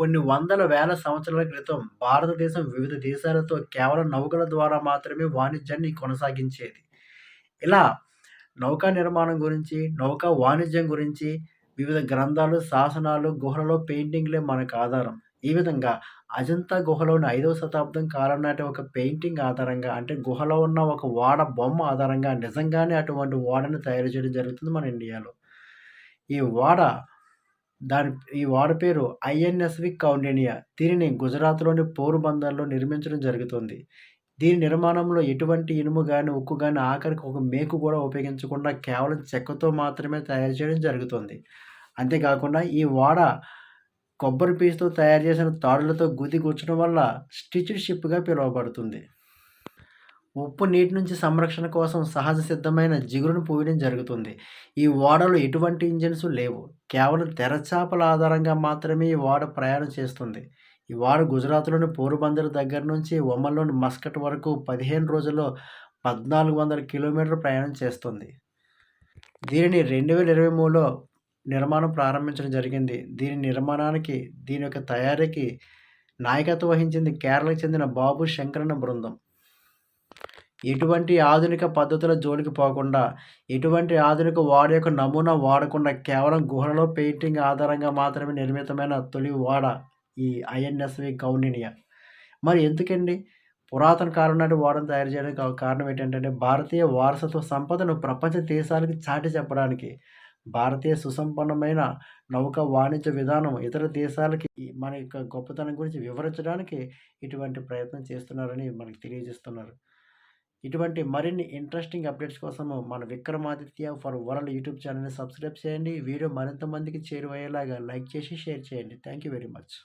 కొన్ని వందల వేల సంవత్సరాల క్రితం భారతదేశం వివిధ దేశాలతో కేవలం నౌకల ద్వారా మాత్రమే వాణిజ్యాన్ని కొనసాగించేది. ఇలా నౌకా నిర్మాణం గురించి, నౌకా వాణిజ్యం గురించి వివిధ గ్రంథాలు, శాసనాలు, గుహలలో పెయింటింగ్‌లే మనకు ఆధారం. ఈ విధంగా అజంతా గుహలోని 5వ శతాబ్దం కాలం నాటి ఒక పెయింటింగ్ ఆధారంగా అంటే గుహలో ఉన్న ఒక ఓడ బొమ్మ ఆధారంగా నిజంగానే అటువంటి ఓడను తయారు చేయడం జరుగుతుంది మన ఇండియాలో. ఈ ఓడ దాని ఈ ఓడ పేరు ఐఎన్ఎస్‌వి కౌండిన్య. దీనిని గుజరాత్‌లోని పోర్బందర్‌లో నిర్మించడం జరుగుతుంది. దీని నిర్మాణంలో ఎటువంటి ఇనుము గాని, ఉక్కు గాని ఆఖరికి ఒక మేకు కూడా ఉపయోగించకుండా కేవలం చెక్కతో మాత్రమే తయారు చేయడం జరుగుతుంది. అంతేకాకుండా ఈ ఓడ కొబ్బరి పీచుతో తయారు చేసిన తాడులతో గుది గుచ్చడం వల్ల స్టిచ్డ్ షిప్‌గా పిలువబడుతుంది. ఉప్పు నీటి నుంచి సంరక్షణ కోసం సహజ సిద్ధమైన జిగురును పూయడం జరుగుతుంది. ఈ ఓడలో ఎటువంటి ఇంజిన్స్ లేవు. కేవలం తెరచాపల ఆధారంగా మాత్రమే ఈ ఓడ ప్రయాణం చేస్తుంది. ఈ ఓడ గుజరాత్‌లోని పోరుబందర్ దగ్గర నుంచి ఒమన్‌లోని మస్కట్ వరకు 15 రోజుల్లో 1400 కిలోమీటర్ల ప్రయాణం చేస్తుంది. దీనిని 2023లో నిర్మాణం ప్రారంభించడం జరిగింది. దీని యొక్క తయారీకి నాయకత్వం వహించింది కేరళకు చెందిన బాబు శంకరన్ బృందం. ఎటువంటి ఆధునిక పద్ధతుల జోలికి పోకుండా, ఎటువంటి ఆధునిక ఓడ యొక్క నమూనా వాడకుండా కేవలం గుహలలో పెయింటింగ్ ఆధారంగా మాత్రమే నిర్మితమైన తొలి ఓడ ఈ ఐఎన్ఎస్‌వి కౌండిన్య. మరి ఎందుకండి? పురాతన కాలం నాటి ఓడను తయారు చేయడానికి కారణం ఏంటంటే, భారతీయ వారసత్వ సంపదను ప్రపంచ దేశాలకి చాటి చెప్పడానికి. భారతీయ సుసంపన్నమైన నౌకా వాణిజ్య విధానం ఇతర దేశాలకి మన యొక్క గొప్పతనం గురించి వివరించడానికి ఇటువంటి ప్రయత్నం చేస్తున్నారని మనకు తెలియజేస్తున్నారు. ఇటువంటి మరిన్ని ఇంట్రెస్టింగ్ అప్డేట్స్ కోసము మన 'విక్రమాదిత్య ఫర్ వరల్డ్' యూట్యూబ్ ఛానెల్‌ని సబ్స్క్రైబ్ చేయండి. వీడియో మరింత మందికి చేరువయ్యేలాగా లైక్ చేసి, షేర్ చేయండి. Thank you very much.